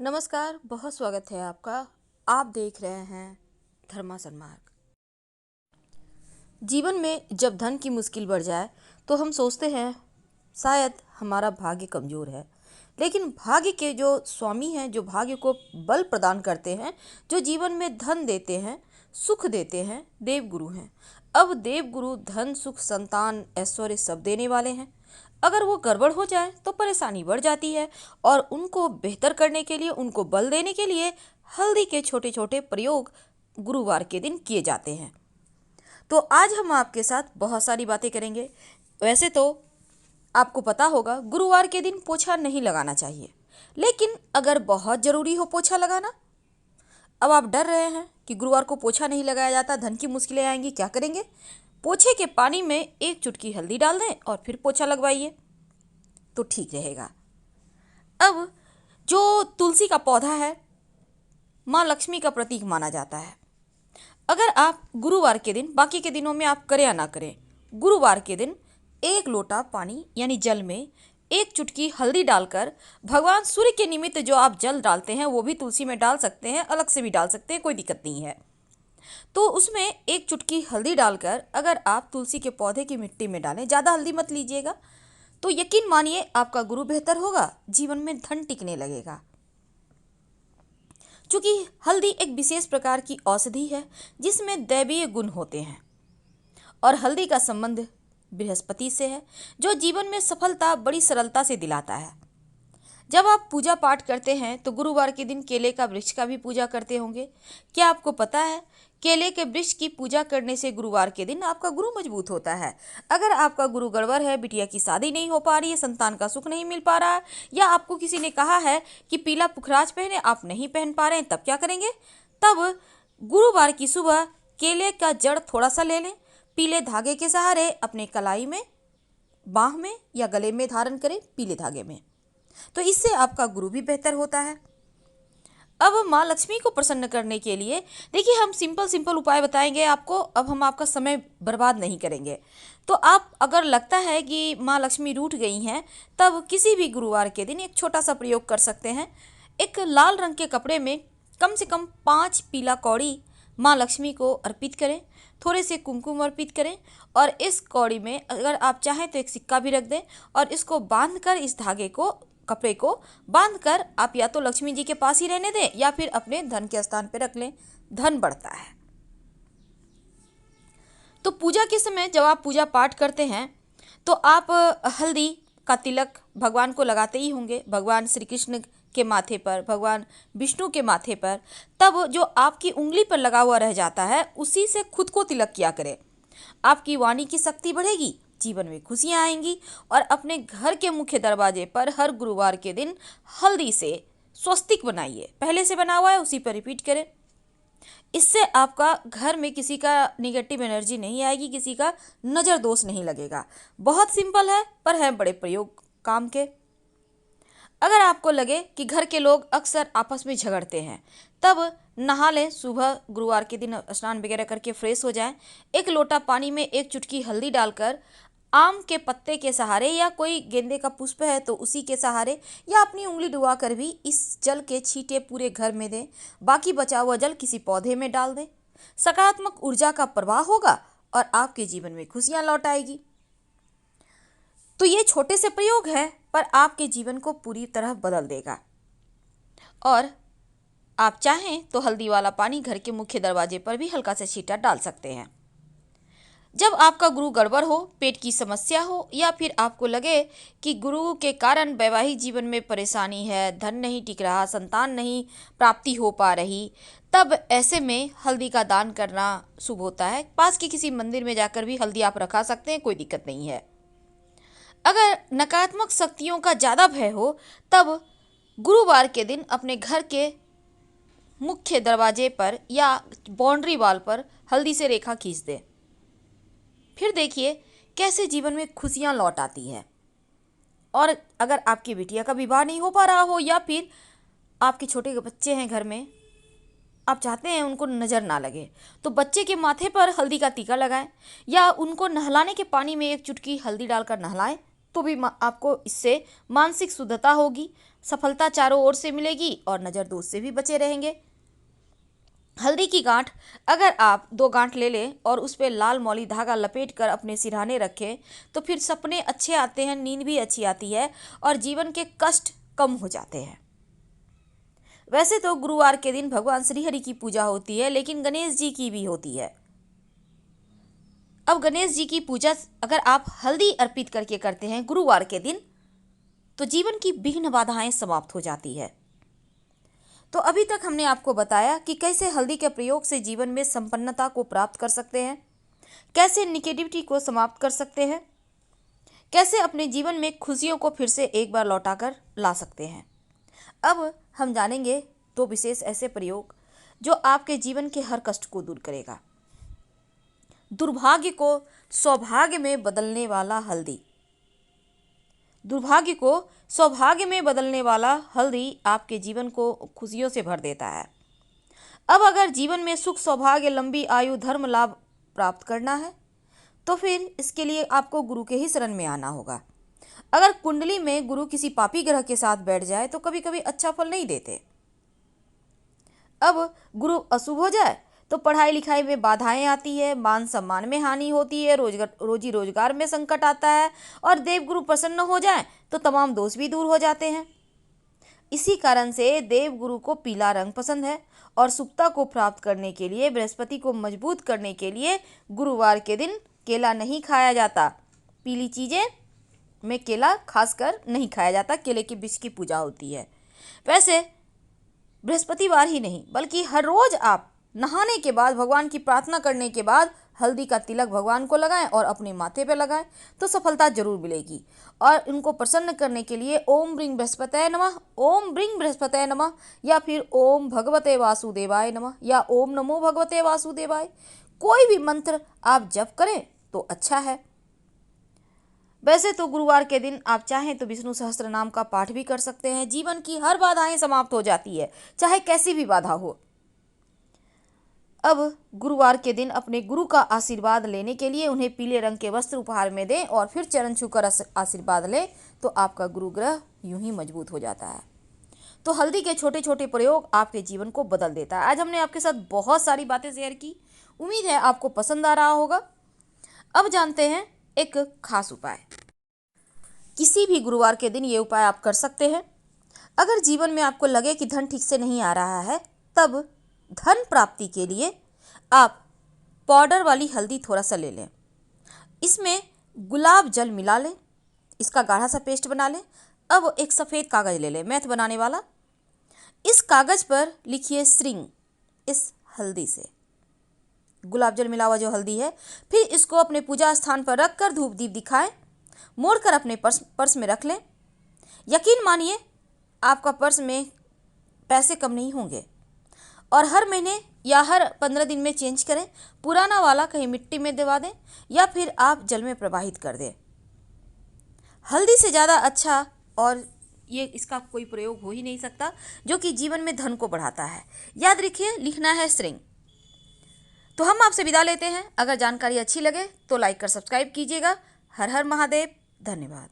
नमस्कार, बहुत स्वागत है आपका। आप देख रहे हैं धर्मा सन्मार्ग। जीवन में जब धन की मुश्किल बढ़ जाए तो हम सोचते हैं शायद हमारा भाग्य कमज़ोर है। लेकिन भाग्य के जो स्वामी हैं, जो भाग्य को बल प्रदान करते हैं, जो जीवन में धन देते हैं, सुख देते हैं, देवगुरु हैं। अब देवगुरु धन, सुख, संतान, ऐश्वर्य सब देने वाले हैं। अगर वो गड़बड़ हो जाए तो परेशानी बढ़ जाती है और उनको बेहतर करने के लिए, उनको बल देने के लिए हल्दी के छोटे छोटे प्रयोग गुरुवार के दिन किए जाते हैं। तो आज हम आपके साथ बहुत सारी बातें करेंगे। वैसे तो आपको पता होगा गुरुवार के दिन पोछा नहीं लगाना चाहिए, लेकिन अगर बहुत ज़रूरी हो पोछा लगाना, अब आप डर रहे हैं कि गुरुवार को पोछा नहीं लगाया जाता, धन की मुश्किलें आएंगी, क्या करेंगे? पोछे के पानी में एक चुटकी हल्दी डाल दें और फिर पोछा लगवाइए तो ठीक रहेगा। अब जो तुलसी का पौधा है, माँ लक्ष्मी का प्रतीक माना जाता है। अगर आप गुरुवार के दिन, बाकी के दिनों में आप करें या ना करें, गुरुवार के दिन एक लोटा पानी यानी जल में एक चुटकी हल्दी डालकर भगवान सूर्य के निमित्त जो आप जल डालते हैं वो भी तुलसी में डाल सकते हैं, अलग से भी डाल सकते हैं, कोई दिक्कत नहीं है। तो उसमें एक चुटकी हल्दी डालकर अगर आप तुलसी के पौधे की मिट्टी में डालें, ज़्यादा हल्दी मत लीजिएगा, तो यकीन मानिए आपका गुरु बेहतर होगा, जीवन में धन टिकने लगेगा। चूँकि हल्दी एक विशेष प्रकार की औषधि है जिसमें दैवीय गुण होते हैं और हल्दी का संबंध बृहस्पति से है, जो जीवन में सफलता बड़ी सरलता से दिलाता है। जब आप पूजा पाठ करते हैं तो गुरुवार के दिन केले का वृक्ष का भी पूजा करते होंगे। क्या आपको पता है केले के वृक्ष की पूजा करने से गुरुवार के दिन आपका गुरु मजबूत होता है? अगर आपका गुरु गड़बड़ है, बिटिया की शादी नहीं हो पा रही है, संतान का सुख नहीं मिल पा रहा है, या आपको किसी ने कहा है कि पीला पुखराज पहने, आप नहीं पहन पा रहे हैं, तब क्या करेंगे? तब गुरुवार की सुबह केले का जड़ थोड़ा सा ले लें, पीले धागे के सहारे अपने कलाई में, बाह में या गले में धारण करें, पीले धागे में, तो इससे आपका गुरु भी बेहतर होता है। अब माँ लक्ष्मी को प्रसन्न करने के लिए देखिए, हम सिंपल उपाय बताएंगे आपको। अब हम आपका समय बर्बाद नहीं करेंगे। तो आप, अगर लगता है कि माँ लक्ष्मी रूठ गई हैं, तब किसी भी गुरुवार के दिन एक छोटा सा प्रयोग कर सकते हैं। एक लाल रंग के कपड़े में कम से कम 5 पीला कौड़ी माँ लक्ष्मी को अर्पित करें, थोड़े से कुमकुम अर्पित करें और इस कौड़ी में अगर आप चाहें तो एक सिक्का भी रख दें और इसको बांधकर, इस धागे को, कपड़े को बांधकर आप या तो लक्ष्मी जी के पास ही रहने दें या फिर अपने धन के स्थान पर रख लें, धन बढ़ता है। तो पूजा के समय जब आप पूजा पाठ करते हैं तो आप हल्दी का तिलक भगवान को लगाते ही होंगे, भगवान श्री कृष्ण के माथे पर, भगवान विष्णु के माथे पर। तब जो आपकी उंगली पर लगा हुआ रह जाता है उसी से खुद को तिलक किया करें। आपकी वाणी की शक्ति बढ़ेगी, जीवन में खुशियाँ आएंगी और अपने घर के मुख्य दरवाजे पर हर गुरुवार के दिन हल्दी से स्वस्तिक बनाइए। पहले से बना हुआ है उसी पर रिपीट करें। इससे आपका घर में किसी का निगेटिव एनर्जी नहीं आएगी, किसी का नज़र दोष नहीं लगेगा। बहुत सिंपल है पर है बड़े प्रयोग काम के। अगर आपको लगे कि घर के लोग अक्सर आपस में झगड़ते हैं, तब नहा लें, सुबह गुरुवार के दिन स्नान वगैरह करके फ्रेश हो जाएं। एक लोटा पानी में एक चुटकी हल्दी डालकर आम के पत्ते के सहारे या कोई गेंदे का पुष्प है तो उसी के सहारे या अपनी उंगली डुबा कर भी इस जल के छींटे पूरे घर में दें। बाकी बचा हुआ जल किसी पौधे में डाल दें। सकारात्मक ऊर्जा का प्रवाह होगा और आपके जीवन में खुशियाँ लौट आएगी। तो ये छोटे से प्रयोग हैं पर आपके जीवन को पूरी तरह बदल देगा। और आप चाहें तो हल्दी वाला पानी घर के मुख्य दरवाजे पर भी हल्का सा छींटा डाल सकते हैं। जब आपका गुरु गड़बड़ हो, पेट की समस्या हो या फिर आपको लगे कि गुरु के कारण वैवाहिक जीवन में परेशानी है, धन नहीं टिक रहा, संतान नहीं प्राप्ति हो पा रही, तब ऐसे में हल्दी का दान करना शुभ होता है। पास के किसी मंदिर में जाकर भी हल्दी आप रखा सकते हैं, कोई दिक्कत नहीं है। अगर नकारात्मक शक्तियों का ज़्यादा भय हो तब गुरुवार के दिन अपने घर के मुख्य दरवाजे पर या बाउंड्री वॉल पर हल्दी से रेखा खींच दें। फिर देखिए कैसे जीवन में खुशियाँ लौट आती है। और अगर आपकी बिटिया का विवाह नहीं हो पा रहा हो या फिर आपके छोटे बच्चे हैं घर में, आप चाहते हैं उनको नज़र ना लगे, तो बच्चे के माथे पर हल्दी का टीका लगाएं या उनको नहलाने के पानी में एक चुटकी हल्दी डालकर नहलाएं, तो भी आपको इससे मानसिक शुद्धता होगी, सफलता चारों ओर से मिलेगी और नज़र दोष से भी बचे रहेंगे। हल्दी की गांठ, अगर आप 2 गांठ ले लें और उस पर लाल मौली धागा लपेट कर अपने सिरहाने रखें तो फिर सपने अच्छे आते हैं, नींद भी अच्छी आती है और जीवन के कष्ट कम हो जाते हैं। वैसे तो गुरुवार के दिन भगवान श्री हरि की पूजा होती है, लेकिन गणेश जी की भी होती है। अब गणेश जी की पूजा अगर आप हल्दी अर्पित करके करते हैं गुरुवार के दिन तो जीवन की विघ्न बाधाएं समाप्त हो जाती है। तो अभी तक हमने आपको बताया कि कैसे हल्दी के प्रयोग से जीवन में संपन्नता को प्राप्त कर सकते हैं, कैसे निगेटिविटी को समाप्त कर सकते हैं, कैसे अपने जीवन में खुशियों को फिर से एक बार लौटाकर ला सकते हैं। अब हम जानेंगे 2 विशेष ऐसे प्रयोग जो आपके जीवन के हर कष्ट को दूर करेगा। दुर्भाग्य को सौभाग्य में बदलने वाला हल्दी। दुर्भाग्य को सौभाग्य में बदलने वाला हल्दी आपके जीवन को खुशियों से भर देता है। अब अगर जीवन में सुख, सौभाग्य, लंबी आयु, धर्म लाभ प्राप्त करना है तो फिर इसके लिए आपको गुरु के ही शरण में आना होगा। अगर कुंडली में गुरु किसी पापी ग्रह के साथ बैठ जाए तो कभी कभी अच्छा फल नहीं देते। अब गुरु अशुभ हो जाए तो पढ़ाई लिखाई में बाधाएं आती है, मान सम्मान में हानि होती है, रोजी रोजगार में संकट आता है और देवगुरु प्रसन्न हो जाए तो तमाम दोष भी दूर हो जाते हैं। इसी कारण से देवगुरु को पीला रंग पसंद है और शुभता को प्राप्त करने के लिए, बृहस्पति को मजबूत करने के लिए गुरुवार के दिन केला नहीं खाया जाता। पीली चीज़ें में केला खासकर नहीं खाया जाता, केले के बीज की पूजा होती है। वैसे बृहस्पतिवार ही नहीं बल्कि हर रोज आप नहाने के बाद, भगवान की प्रार्थना करने के बाद हल्दी का तिलक भगवान को लगाएं और अपने माथे पे लगाएं तो सफलता जरूर मिलेगी। और इनको प्रसन्न करने के लिए ओम ब्रीं बृहस्पतये नमः, ओम ब्रीं बृहस्पतये नमः या फिर ओम भगवते वासुदेवाय नमः या ओम नमो भगवते वासुदेवाय, कोई भी मंत्र आप जप करें तो अच्छा है। वैसे तो गुरुवार के दिन आप चाहें तो विष्णु सहस्त्र नाम का पाठ भी कर सकते हैं। जीवन की हर बाधाएं समाप्त हो जाती है, चाहे कैसी भी बाधा हो। अब गुरुवार के दिन अपने गुरु का आशीर्वाद लेने के लिए उन्हें पीले रंग के वस्त्र उपहार में दें और फिर चरण छूकर आशीर्वाद लें तो आपका गुरु ग्रह यूं ही मजबूत हो जाता है। तो हल्दी के छोटे छोटे प्रयोग आपके जीवन को बदल देता है। आज हमने आपके साथ बहुत सारी बातें शेयर की, उम्मीद है आपको पसंद आ रहा होगा। अब जानते हैं एक खास उपाय। किसी भी गुरुवार के दिन ये उपाय आप कर सकते हैं। अगर जीवन में आपको लगे कि धन ठीक से नहीं आ रहा है, तब धन प्राप्ति के लिए आप पाउडर वाली हल्दी थोड़ा सा ले लें, इसमें गुलाब जल मिला लें, इसका गाढ़ा सा पेस्ट बना लें। अब एक सफ़ेद कागज़ ले लें, मैथ बनाने वाला। इस कागज़ पर लिखिए श्रींग, इस हल्दी से, गुलाब जल मिला हुआ जो हल्दी है। फिर इसको अपने पूजा स्थान पर रख कर धूप दीप दिखाएं, मोड़कर अपने पर्स में रख लें। यकीन मानिए आपका पर्स में पैसे कम नहीं होंगे। और हर महीने या हर 15 दिन में चेंज करें। पुराना वाला कहीं मिट्टी में दबा दें या फिर आप जल में प्रवाहित कर दें। हल्दी से ज़्यादा अच्छा और ये इसका कोई प्रयोग हो ही नहीं सकता जो कि जीवन में धन को बढ़ाता है। याद रखिए, लिखना है श्रींग। तो हम आपसे विदा लेते हैं। अगर जानकारी अच्छी लगे तो लाइक कर सब्सक्राइब कीजिएगा। हर हर महादेव। धन्यवाद।